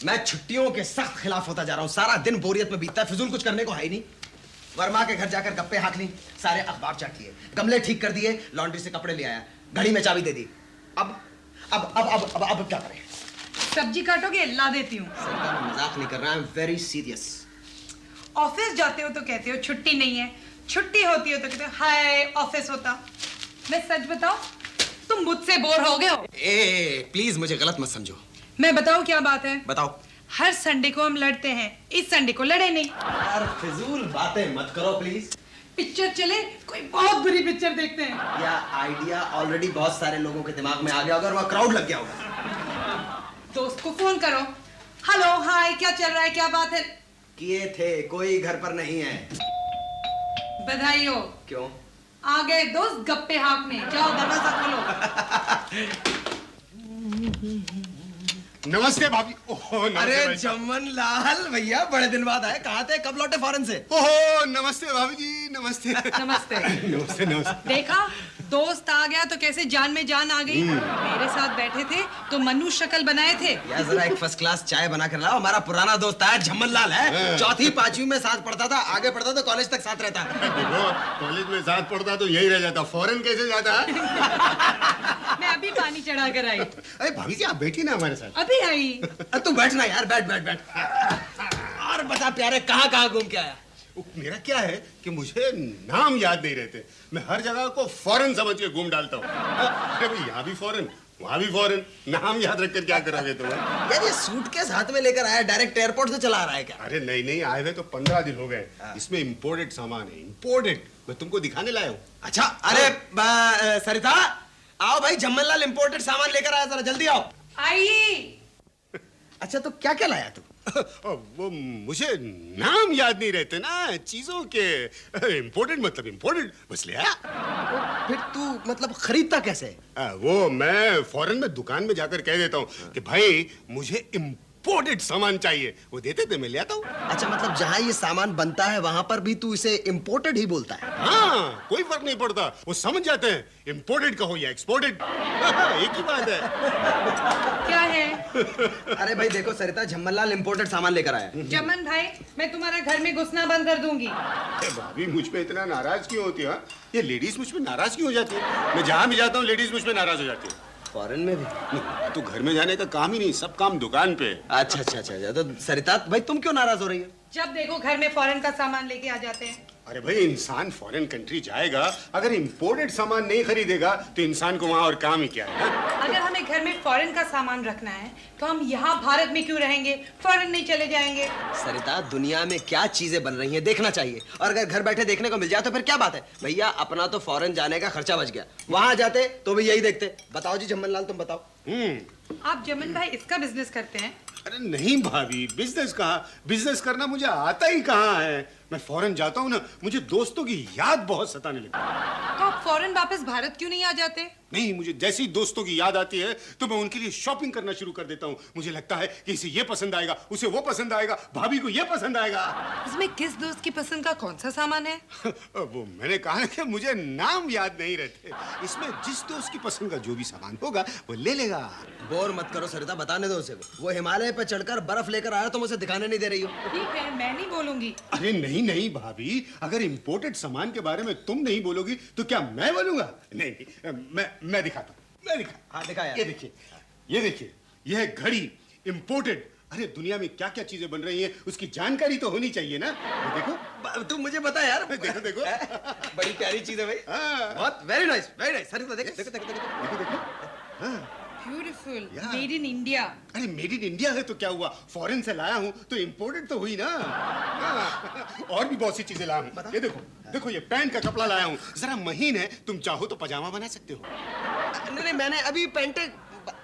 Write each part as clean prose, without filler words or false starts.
मैं छुट्टियों के सख्त खिलाफ होता जा रहा हूँ। सारा दिन बोरियत में बीतता है, फिजूल कुछ करने को है ही नहीं। वर्मा के घर जाकर गप्पे हाँक ली, सारे अखबार चाट लिए, गमले ठीक कर दिए, लॉन्ड्री से कपड़े ले आया, घड़ी में चाबी दे दी। अब क्या करें? सब्जी काटोगे? ला देती हूँ। मैं मजाक नहीं कर रहा, I am very serious. Office जाते हो तो कहते हो छुट्टी नहीं है, छुट्टी होती हो तो कहते हो हाय ऑफिस होता। मैं सच बताऊं, तुम मुझसे बोर हो गए हो। ए प्लीज मुझे गलत मत समझो। मैं बताऊं क्या बात है? बताओ। हर संडे को हम लड़ते हैं, इस संडे को लड़े नहीं। यार फिजूल बातें मत करो प्लीज। पिक्चर चले, कोई बहुत बुरी पिक्चर देखते हैं। या आइडिया ऑलरेडी बहुत सारे लोगों के दिमाग में आ गया होगा और वहाँ क्राउड लग गया होगा। दोस्त को फोन करो, हेलो हाय क्या चल रहा है, क्या बात है। किए थे, कोई घर पर नहीं है। बधाई हो। क्यों? आ गए दोस्त गप्पे हाँकने, जाओ दरवाजा खोलो। नमस्ते भाभी। ओहो अरे चमन लाल भैया, बड़े दिन बाद आए, कहाँ थे, कब लौटे फॉरेन से? ओहो नमस्ते भाभी जी, नमस्ते। नमस्ते। नमस्ते नमस्ते। देखा, दोस्त आ गया तो कैसे जान में जान आ गई। मेरे साथ बैठे थे तो मनु शक्ल बनाए थे। यार जरा एक फर्स्ट क्लास चाय बना कर लाओ। हमारा पुराना दोस्त आया, झम्मन लाल है, चौथी पांचवी में साथ पढ़ता था, आगे पढ़ता तो कॉलेज तक साथ रहता। देखो कॉलेज में साथ पढ़ता तो यही रह जाता, फॉरेन कैसे जाता? मैं अभी पानी चढ़ा कर आई। अरे भाभी जी आप बैठिए ना हमारे साथ। अभी आई। तू बैठना यार, बैठ बैठ बैठ। और बता प्यारे, कहाँ कहाँ घूम के आया? मेरा क्या है कि मुझे नाम याद नहीं रहते, मैं हर जगह को फॉरेन समझ के घूम डालता हूँ। अरे भाई यहाँ भी फॉरेन, वहाँ भी फॉरेन, नाम याद रखकर क्या करोगे तुम? यार ये सूटकेस हाथ में लेकर आया, डायरेक्ट एयरपोर्ट से चला आ रहा है क्या? अरे नहीं नहीं, आए हुए तो 15 दिन हो गए। इसमें इम्पोर्टेड सामान है, इम्पोर्टेड। मैं तुमको दिखाने लाया हूँ। अच्छा, अरे सरिता आओ भाई, झम्मन लाल इम्पोर्टेड सामान लेकर आया, जरा जल्दी आओ। आई। अच्छा तो क्या क्या लाया तू? वो मुझे नाम याद नहीं रहते ना चीजों के। इम्पोर्टेंट मतलब इम्पोर्टेंट, बस ले आया। फिर तू मतलब खरीदता कैसे? वो मैं फॉरेन में दुकान में जाकर कह देता हूँ कि भाई मुझे इम्पोर्टेड सामान चाहिए, वो देते थे, मैं ले आता हूँ। अच्छा मतलब जहाँ ये सामान बनता है वहां पर भी तू इसे इम्पोर्टेड ही बोलता है? हाँ, कोई फर्क नहीं पड़ता, वो समझ जाते हैं, इम्पोर्टेड कहो या एक्सपोर्टेड, एक ही बात है। क्या है? अरे भाई देखो सरिता, झम्मन लाल इम्पोर्टेड सामान लेकर आया। चमन भाई, मैं तुम्हारा घर में घुसना बंद कर दूंगी। भाभी मुझ पे इतना नाराज क्यों होती है? ये लेडीज मुझ पे नाराज क्यों हो जाती है? मैं जहाँ भी जाता हूँ लेडीज मुझ पे नाराज हो जाती है। फॉरेन में भी? तो घर में जाने का काम ही नहीं, सब काम दुकान पे। अच्छा अच्छा अच्छा, तो सरिता भाई तुम क्यों नाराज हो रही हो? जब देखो घर में फॉरेन का सामान लेके आ जाते हैं। अरे भाई इंसान फॉरेन कंट्री जाएगा, अगर इंपोर्टेड सामान नहीं खरीदेगा तो इंसान को वहाँ और काम ही क्या है? अगर हमें घर में फॉरेन का सामान रखना है तो हम यहाँ भारत में क्यों रहेंगे, फॉरेन नहीं चले जाएंगे? सरिता दुनिया में क्या चीजें बन रही हैं देखना चाहिए, और अगर घर बैठे देखने को मिल जाए तो फिर क्या बात है भैया। अपना तो फॉरेन जाने का खर्चा बच गया, वहां जाते तो भी यही देखते। बताओ जी झम्मन लाल, तुम बताओ। आप जमन भाई इसका बिजनेस करते हैं? अरे नहीं भाभी, बिजनेस कहाँ, बिजनेस करना मुझे आता ही कहाँ है। मैं फॉरेन जाता हूँ ना, मुझे दोस्तों की याद बहुत सताने लगती है। तो आप फॉरेन वापस भारत क्यों नहीं आ जाते? नहीं, मुझे जैसी दोस्तों की याद आती है तो मैं उनके लिए शॉपिंग करना शुरू कर देता हूँ। मुझे लगता है कि इसे ये पसंद आएगा, उसे वो पसंद आएगा, भाभी को ये पसंद आएगा। इसमें किस दोस्त की पसंद का कौन सा सामान है? वो मैंने कहा ना कि मुझे नाम याद नहीं रहते। इसमें जिस दोस्त की पसंद का जो भी सामान होगा वो ले लेगा। बोर मत करो सरिता, बताने दो उसे। वो हिमालय पे चढ़कर बर्फ लेकर आया, तुम उसे दिखाने नहीं दे रही हो। ठीक है, मैं नहीं बोलूंगी। अरे नहीं नहीं भाभी, अगर इंपोर्टेड सामान के बारे में तुम नहीं बोलोगी तो क्या मैं बोलूंगा? नहीं, मैं दिखाता हूँ, मैं दिखा। हाँ दिखा यार। ये देखिए, ये देखिए, यह है घड़ी इंपोर्टेड। अरे दुनिया में क्या क्या चीजें बन रही हैं उसकी जानकारी तो होनी चाहिए ना। ये देखो, तुम मुझे बता यार। देखो देखो, बड़ी प्यारी चीज है भाई। बहुत वेरी नाइस, वेरी नाइस। सरिता देखो देखो देखो देखो देखो। Beautiful, Yeah. Made in India. अरे मेड इन इंडिया है तो क्या हुआ, फॉरेन से लाया हूँ तो इंपोर्टेड तो हुई ना। और भी बहुत सी चीजें लाया हूँ। ये देखो देखो, ये पैंट का कपड़ा लाया हूँ, जरा महीन है, तुम चाहो तो पजामा बना सकते हो। नहीं नहीं, मैंने अभी पैंटें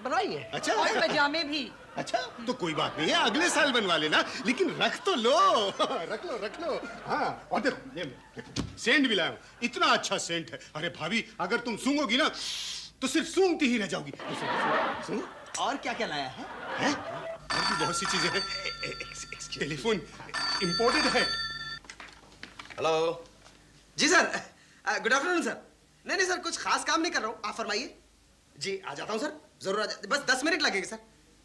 बनवाई है। अच्छा, और पजामे भी। अच्छा तो कोई बात नहीं है, अगले साल बनवा लेना, लेकिन रख तो लो। रख लो रख लो। हाँ, और देखो ये देखो, सेंट भी लाया हूँ, इतना अच्छा सेंट है। अरे भाभी अगर तुम सूंघोगी ना तो सिर्फ सूंघती ही रह जाओगी। सूंघो। और क्या क्या लाया है? हैं? और भी बहुत सी चीजें हैं। टेलीफोन इंपोर्टेड है। हेलो जी सर, गुड आफ्टरनून सर। नहीं नहीं सर, कुछ खास काम नहीं कर रहा हूँ, आप फरमाइए। जी आ जाता हूँ सर, जरूर आ जाता, बस 10 मिनट लगेंगे sir.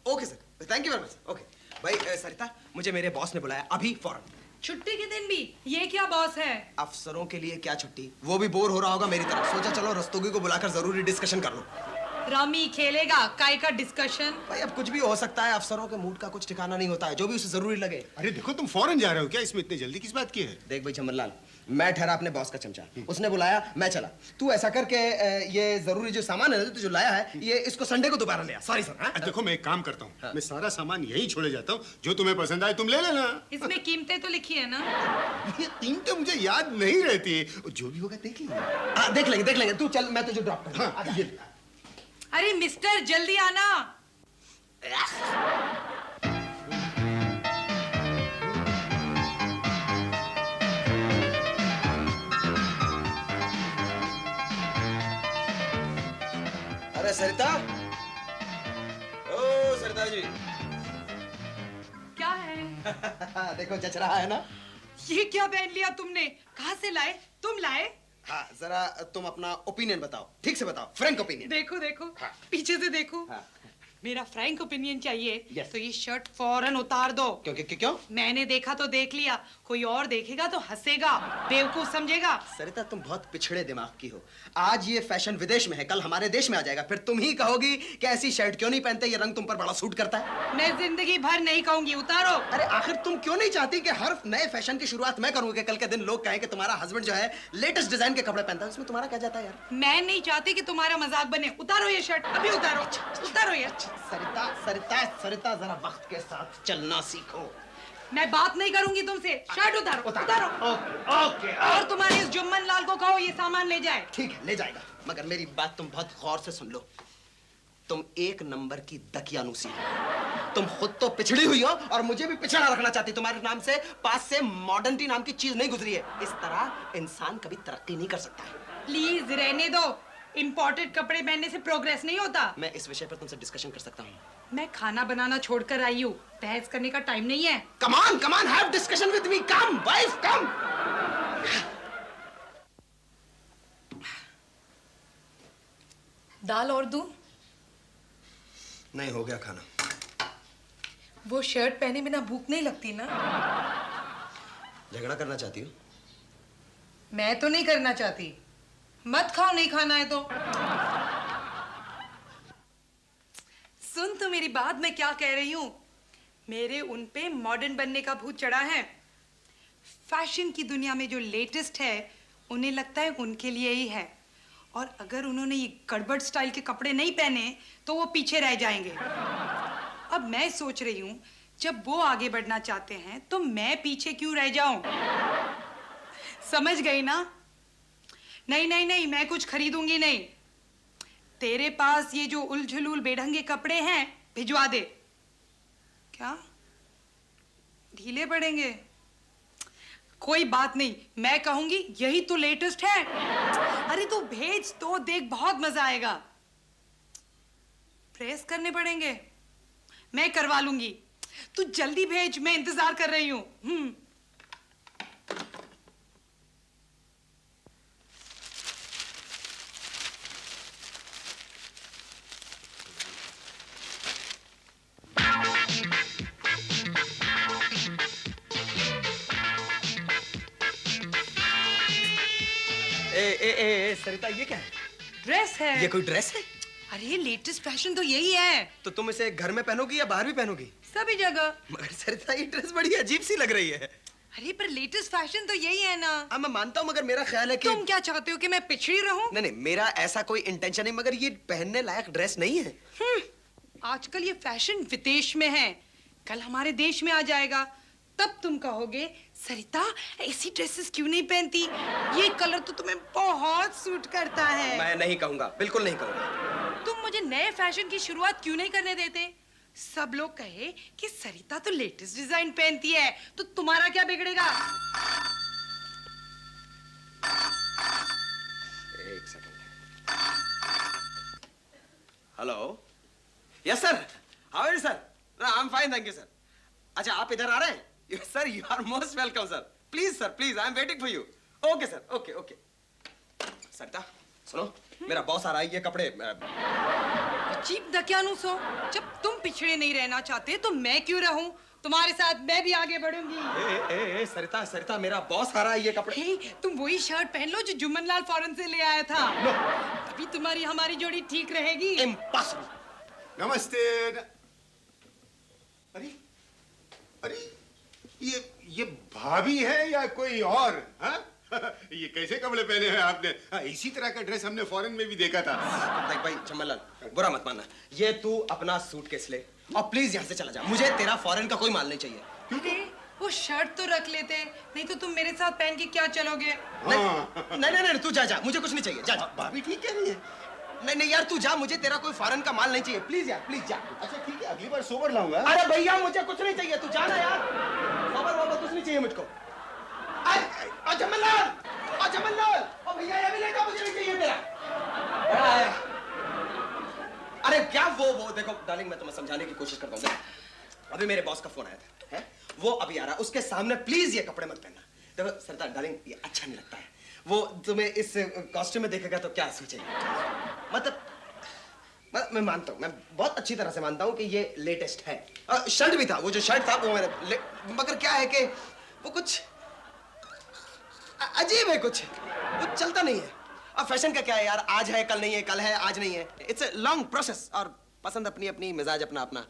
Okay sir, thank you very much. Okay. भाई सरिता, मुझे मेरे बॉस ने बुलाया अभी फौरन। छुट्टी के दिन भी ये क्या बॉस है? अफसरों के लिए क्या छुट्टी, वो भी बोर हो रहा होगा मेरी तरफ, सोचा चलो रस्तोगी को बुलाकर जरूरी डिस्कशन कर लो। रमी खेलेगा, काय का डिस्कशन? भाई अब कुछ भी हो सकता है, अफसरों के मूड का कुछ ठिकाना नहीं होता है, जो भी उसे जरूरी लगे। अरे देखो तुम फौरन जा रहे हो क्या, इसमें इतनी जल्दी किस बात की है? देख भाई चमनलाल, मैं ठहरा अपने बॉस का चमचा, उसने बुलाया मैं चला। तू ऐसा करके ये जरूरी जो सामान है ना, तू जो लाया है, ये इसको संडे को दोबारा ले आ। Sorry sir. देखो मैं एक काम करता हूँ, मैं सारा सामान यही छोड़े जाता हूँ, जो तुम्हें पसंद आए तुम ले लेना। इसमें कीमतें तो लिखी है ना? ये कीमतें मुझे याद नहीं रहती, जो भी होगा देख लेंगे। देख लेंगे, तू चल, मैं तुझे ड्रॉप कर। हाँ, ये अरे मिस्टर जल्दी आना। अरे सरिता, ओ सरिता जी। क्या है? देखो जच रहा है ना? ये क्या पहन लिया तुमने? कहाँ से लाए? तुम लाए? हाँ, जरा तुम अपना ओपिनियन बताओ, ठीक से बताओ, फ्रैंक ओपिनियन। देखो देखो, हाँ। पीछे से देखो। हाँ। मेरा फ्रैंक ओपिनियन चाहिए। Yes. तो ये शर्ट फौरन उतार दो। क्यों? मैंने देखा तो देख लिया, कोई और देखेगा तो हंसेगा, बेवकूफ समझेगा। सरिता तुम बहुत पिछड़े दिमाग की हो। आज ये फैशन विदेश में है, कल हमारे देश में आ जाएगा, फिर तुम ही कहोगी कि ऐसी शर्ट क्यों नहीं पहनते, ये रंग तुम पर बड़ा सूट करता है। मैं जिंदगी भर नहीं कहूंगी, उतारो। अरे आखिर तुम क्यों नहीं चाहती कि हर नए फैशन की शुरुआत मैं करूं, कि कल के दिन लोग कहें कि तुम्हारा हस्बैंड जो है लेटेस्ट डिजाइन के कपड़े पहनता है, उसमें तुम्हारा क्या जाता है यार? मैं नहीं चाहती कि तुम्हारा मजाक बने। उतारो ये शर्ट, अभी उतारो, उतारो ये। सरिता जरा वक्त के साथ चलना सीखो। मैं बात नहीं करूंगी तुमसे, शर्ट उतारो, उतारो। ओके। और तुम्हारे इस जुम्मन लाल को कहो ये सामान ले जाए। ठीक है, ले जाएगा, मगर मेरी बात तुम बहुत गौर से सुन लो। तुम एक नंबर की दकियानूसी हो। तुम खुद तो पिछड़ी हुई हो और मुझे भी पिछड़ा रखना चाहती। तुम्हारे नाम से पास से मॉडर्निटी नाम की चीज नहीं गुजरी है। इस तरह इंसान कभी तरक्की नहीं कर सकता है। प्लीज रहने दो, इंपोर्टेड कपड़े पहनने से प्रोग्रेस नहीं होता। मैं इस विषय पर तुमसे डिस्कशन कर सकता हूँ। मैं खाना बनाना छोड़कर आई हूँ, बहस करने का टाइम नहीं है। Come on, have discussion with me. Come, wife, come. दाल और दूं? नहीं, हो गया खाना। वो शर्ट पहने बिना भूख नहीं लगती ना? झगड़ा करना चाहती हो? मैं तो नहीं करना चाहती। मत खाओ, नहीं खाना है तो। सुन तो मेरी बात, मैं क्या कह रही हूँ। मेरे उन पे मॉडर्न बनने का भूत चढ़ा है। फैशन की दुनिया में जो लेटेस्ट है, उन्हें लगता है उनके लिए ही है, और अगर उन्होंने ये गड़बड़ स्टाइल के कपड़े नहीं पहने तो वो पीछे रह जाएंगे। अब मैं सोच रही हूँ, जब वो आगे बढ़ना चाहते हैं तो मैं पीछे क्यों रह जाऊं? समझ गई ना? नहीं, मैं कुछ खरीदूंगी नहीं। तेरे पास ये जो उलझुलूल बेढंगे कपड़े हैं, भिजवा दे। क्या? ढीले पड़ेंगे? कोई बात नहीं, मैं कहूंगी यही तो लेटेस्ट है। अरे तू भेज तो देख, बहुत मजा आएगा। प्रेस करने पड़ेंगे, मैं करवा लूंगी। तू जल्दी भेज, मैं इंतजार कर रही हूं। सरिता, ये क्या है? ड्रेस है। ये कोई ड्रेस है? अरे ये लेटेस्ट फैशन तो यही है। तो तुम इसे घर में पहनोगी या बाहर भी पहनोगी? सभी जगह। मगर सरिता, ये ड्रेस बड़ी अजीब सी लग रही है। अरे पर लेटेस्ट फैशन तो यही है ना। हाँ, मैं मानता हूँ, मगर मेरा ख्याल है कि तुम क्या चाहते हो कि मैं पिछड़ी रहूं? नहीं, मेरा ऐसा कोई इंटेंशन नहीं, मगर ये पहनने लायक ड्रेस नहीं है। आजकल ये फैशन विदेश में है, कल हमारे देश में आ जाएगा। तब तुम कहोगे, सरिता ऐसी ड्रेसेस क्यों नहीं पहनती, ये कलर तो तुम्हें बहुत सूट करता है। मैं नहीं कहूंगा, बिल्कुल नहीं कहूंगा। तुम मुझे नए फैशन की शुरुआत क्यों नहीं करने देते? सब लोग कहे कि सरिता तो लेटेस्ट डिजाइन पहनती है, तो तुम्हारा क्या बिगड़ेगा? एक second. Hello, yes sir, how are you sir? I am fine, thank you sir. अच्छा, आप इधर आ रहे हैं? Sir, you are most welcome sir. Please sir, please, I am waiting for you. Okay sir, okay. Sarita सुनो, मेरा boss आ रहा है, ये कपड़े अजीब दकियानूस हो। जब तुम पिछड़े नहीं रहना चाहते तो मैं क्यों रहूं? तुम्हारे साथ मैं भी आगे बढ़ूंगी। ए, सरिता सरिता, मेरा बॉस आ रहा है, ये कपड़े। हे, तुम वही शर्ट पहन लो जो जुम्मन लाल फॉरेन से ले आया था। तभी तुम्हारी हमारी जोड़ी ठीक रहेगी। इम्पॉसिबल। नमस्ते। अरे अरे, ये भाभी है या कोई और? हाँ? ये कैसे कपड़े पहने हैं आपने? हाँ, इसी तरह का ड्रेस हमने फॉरेन में भी देखा था। देख भाई चमनलाल, बुरा मत मानना, ये तू अपना सूटकेस ले और प्लीज यहाँ से चला जा। मुझे तेरा फॉरेन का कोई माल नहीं चाहिए। अरे, वो शर्ट तो रख लेते, नहीं तो तुम मेरे साथ पहन के क्या चलोगे? नहीं, तू जा, तू कुछ नहीं चाहिए, जा। भाभी ठीक कह रही है। नहीं यार, तू जा, मुझे तेरा कोई फॉरेन का माल नहीं चाहिए, प्लीज यार, प्लीज जा। अच्छा ठीक है, अगली बार सोबर लाऊंगा। अरे भैया, मुझे कुछ नहीं चाहिए, तू जाना यार। खबर कुछ नहीं चाहिए मुझको। जमनलाल, ओ भैया ये भी ले जाओ, मुझे नहीं चाहिए तेरा। अरे क्या वो देखो डार्लिंग, मैं तुम्हें समझाने की कोशिश करता हूँ। अभी मेरे बॉस का फोन आया था, है? वो अभी आ रहा, उसके सामने प्लीज ये कपड़े मत पहनना। देखो सरदार डार्लिंग, ये अच्छा नहीं लगता है। वो तुम्हें इस कॉस्ट्यूम में देखेगा तो क्या सोचेगा? मतलब मैं मानता हूँ, मैं बहुत अच्छी तरह से मानता हूँ कि ये लेटेस्ट है। शर्ट भी था, वो जो शर्ट था वो मेरे, मगर क्या है कि वो कुछ अजीब है, कुछ वो चलता नहीं है। अब फैशन का क्या है यार, आज है कल नहीं है, कल है आज नहीं है। इट्स ए लॉन्ग प्रोसेस, और पसंद अपनी अपनी, मिजाज अपना अपना।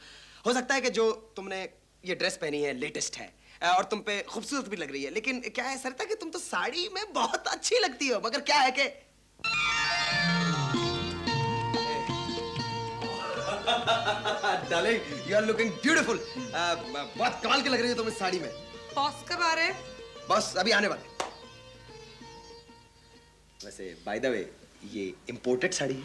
हो सकता है कि जो तुमने ये ड्रेस पहनी है लेटेस्ट है और तुम पे खूबसूरत भी लग रही है, लेकिन क्या है सरिता कि तुम तो साड़ी में बहुत अच्छी लगती हो। मगर क्या है कि darling, you are looking beautiful. बहुत कमाल की लग रही हो तुम इस साड़ी में। बॉस कब आ रहे हैं? बस अभी आने वाले। वैसे बाय द वे, ये इंपोर्टेड साड़ी है।